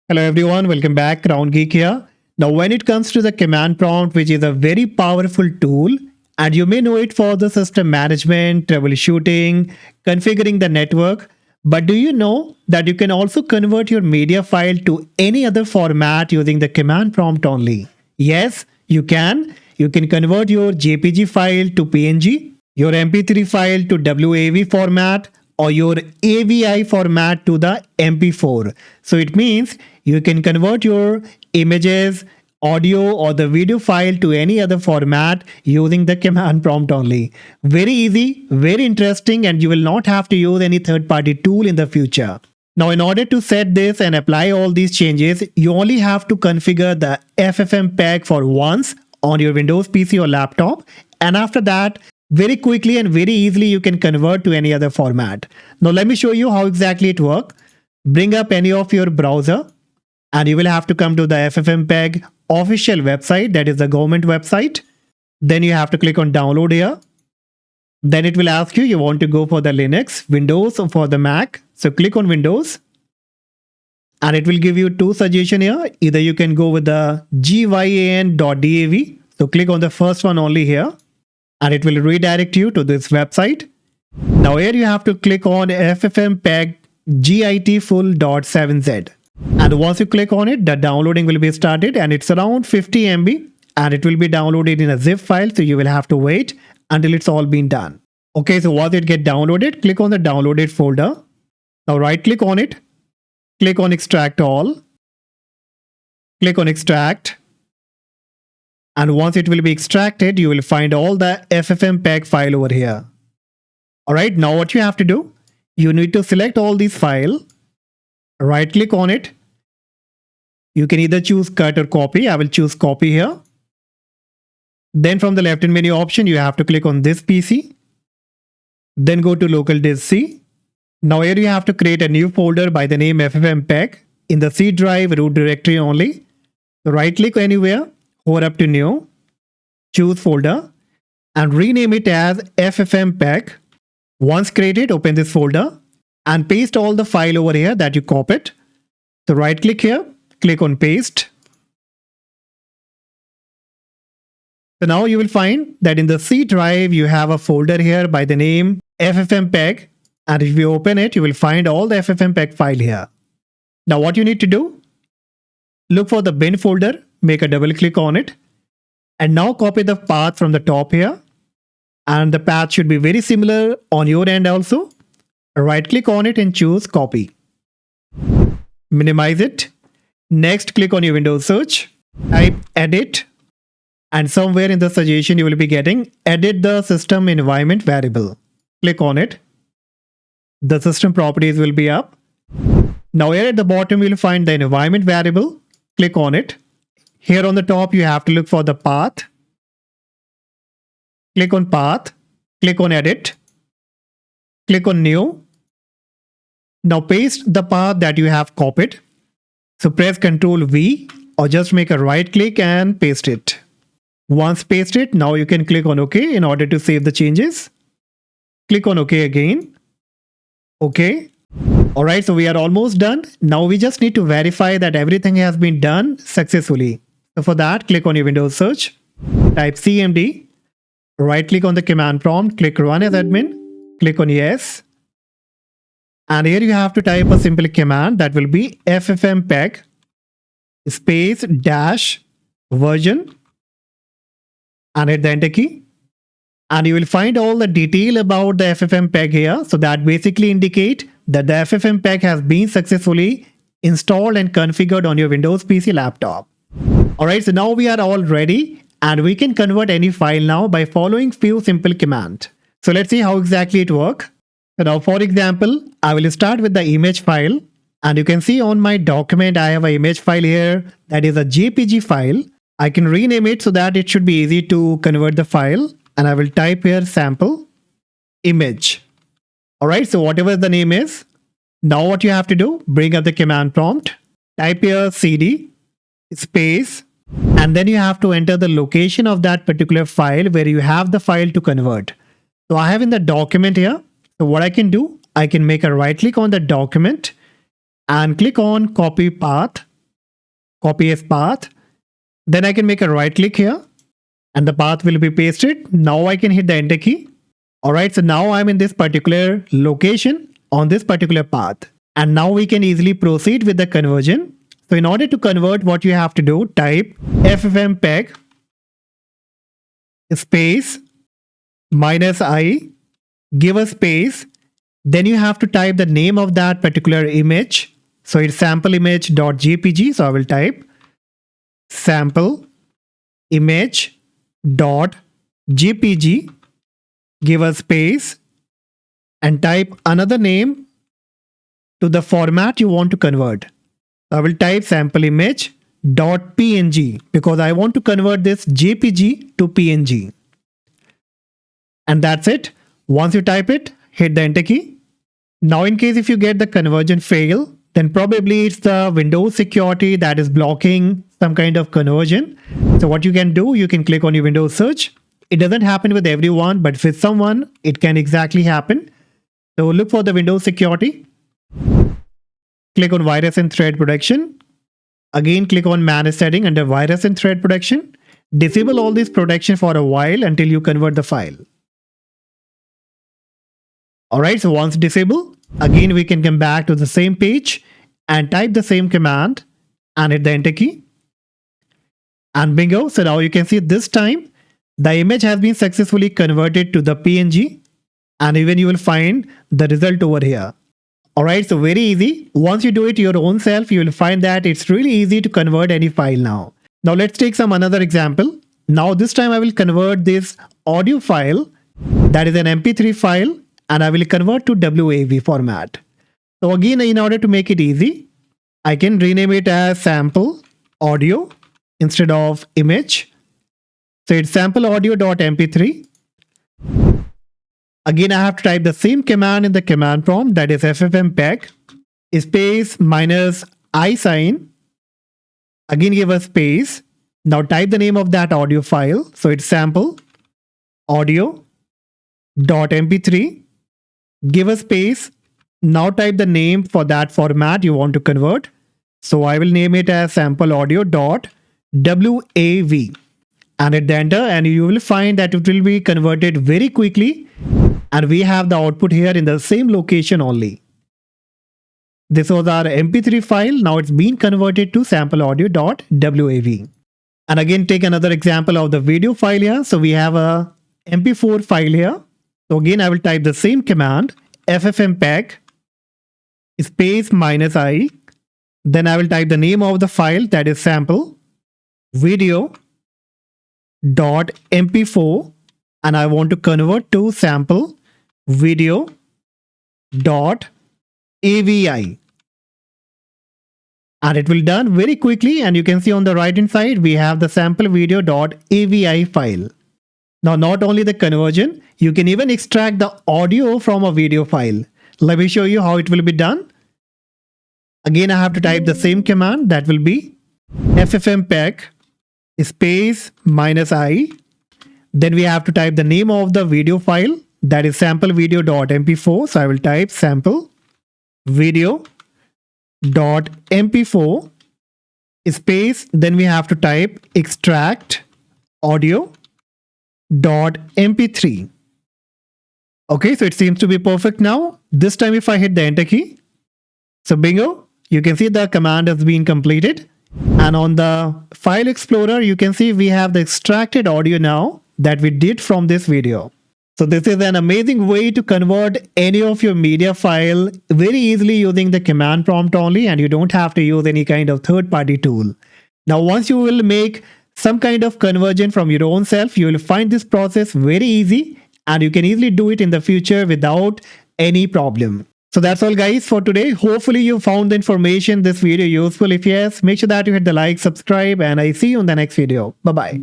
Hello everyone, welcome back. Crown Geek here. Now when it comes to the command prompt, which is a very powerful tool, and you may know it for the system management, troubleshooting, configuring the network, but do you know that you can also convert your media file to any other format using the command prompt only? Yes, you can. You can convert your JPG file to PNG, your MP3 file to WAV format, or your AVI format to the MP4. So it means you can convert your images, audio, or the video file to any other format using the command prompt only. Very easy, very interesting, and you will not have to use any third-party tool in the future. Now, in order to set this and apply all these changes, you only have to configure the FFmpeg for once on your Windows PC or laptop, and after that, very quickly and very easily you can convert to any other format. Now let me show you how exactly it works. Bring up any of your browser and you will have to come to the FFmpeg official website, that is the government website. Then you have to click on download here. Then it will ask you want to go for the Linux, Windows, or for the Mac. So click on Windows and it will give you two suggestions here. Either you can go with the gyan.dav. So click on the first one only here, and it will redirect you to this website. Now here you have to click on FFmpeg gitfull.7z, and once you click on it, the downloading will be started, and it's around 50 MB, and it will be downloaded in a zip file, so you will have to wait until it's all been done. Okay, so once it get downloaded, click on the downloaded folder. Now right click on it, click on extract all, click on extract. And once it will be extracted, you will find all the FFmpeg file over here. Alright, now what you have to do, you need to select all these files, right click on it. You can either choose cut or copy. I will choose copy here. Then from the left hand menu option, you have to click on this PC. Then go to local disk C. Now here you have to create a new folder by the name FFmpeg in the C drive root directory only. Right click anywhere. Hover up to new, choose folder, and rename it as FFmpeg. Once created, open this folder and paste all the file over here that you copied. So right click here, click on paste. So now you will find that in the C drive, you have a folder here by the name FFmpeg. And if you open it, you will find all the FFmpeg file here. Now what you need to do, look for the bin folder. Make a double click on it, and now copy the path from the top here, and the path should be very similar on your end also. Right click on it and choose copy. Minimize it. Next, click on your Windows search, type edit, and somewhere in the suggestion you will be getting edit the system environment variable. Click on it. The system properties will be up. Now here at the bottom you will find the environment variable. Click on it. Here on the top, you have to look for the path. Click on path, click on edit, click on new. Now paste the path that you have copied. So press Ctrl V or just make a right click and paste it. Once pasted, now you can click on OK in order to save the changes. Click on OK again. OK. Alright, so we are almost done. Now we just need to verify that everything has been done successfully. So for that, click on your Windows search, type CMD, right click on the command prompt, click run as admin, click on yes. And here you have to type a simple command that will be FFmpeg space dash version and hit the enter key. And you will find all the detail about the FFmpeg here. So that basically indicate that the FFmpeg has been successfully installed and configured on your Windows PC laptop. Alright, so now we are all ready and we can convert any file now by following few simple commands. So let's see how exactly it works. So now for example, I will start with the image file, and you can see on my document I have an image file here that is a JPG file. I can rename it so that it should be easy to convert the file, and I will type here sample image. Alright, so whatever the name is, now what you have to do, bring up the command prompt, type here cd space, and then you have to enter the location of that particular file where you have the file to convert. So I have in the document here. So what I can do, I can make a right click on the document and click on copy path copy as path. Then I can make a right click here and the path will be pasted. Now I can hit the enter key. Alright, so now I'm in this particular location on this particular path. And now we can easily proceed with the conversion. So in order to convert, what you have to do, type FFMPEG space -i, give a space. Then you have to type the name of that particular image. So it's sample image.jpg. So I will type sample image.jpg, give a space and type another name to the format you want to convert. I will type sample image.png because I want to convert this JPG to PNG. And that's it. Once you type it, hit the enter key. Now in case if you get the conversion fail, then probably it's the Windows security that is blocking some kind of conversion. So what you can do, you can click on your Windows search. It doesn't happen with everyone, but with someone, it can exactly happen. So look for the Windows security. Click on virus and threat protection. Again, click on manage setting under virus and threat protection. Disable all this protection for a while until you convert the file. Alright, so once disabled, again we can come back to the same page and type the same command and hit the enter key. And bingo, so now you can see this time the image has been successfully converted to the PNG and even you will find the result over here. Alright, so very easy. Once you do it your own self, you will find that it's really easy to convert any file now. Now let's take some another example. Now this time I will convert this audio file that is an MP3 file and I will convert to WAV format. So again, in order to make it easy, I can rename it as sample audio instead of image. So it's sample audio.mp3. Again, I have to type the same command in the command prompt, that is FFMPEG space -i sign. Again, give a space. Now type the name of that audio file. So it's sample audio.mp3. Give a space. Now type the name for that format you want to convert. So I will name it as sample audio.wav and hit the enter and you will find that it will be converted very quickly and we have the output here in the same location only. This was our MP3 file. Now it's been converted to sample audio.wav. And again, take another example of the video file here. So we have a MP4 file here. So again, I will type the same command FFmpeg space -i. Then I will type the name of the file, that is sample video.mp4 and I want to convert to sample video.avi. And it will done very quickly and you can see on the right hand side we have the sample video.avi file. Now not only the conversion, you can even extract the audio from a video file. Let me show you how it will be done. Again, I have to type the same command, that will be FFmpeg space -i. Then we have to type the name of the video file, that is sample video.mp4. So I will type sample video.mp4 space. Then we have to type extract audio.mp3. Okay, so it seems to be perfect now. This time if I hit the enter key, so bingo, you can see the command has been completed. And on the file explorer, you can see we have the extracted audio now that we did from this video. So this is an amazing way to convert any of your media file very easily using the command prompt only, and you don't have to use any kind of third-party tool. Now, once you will make some kind of conversion from your own self, you will find this process very easy and you can easily do it in the future without any problem. So that's all guys for today. Hopefully you found the information, this video useful. If yes, make sure that you hit the like, subscribe, and I see you in the next video. Bye-bye.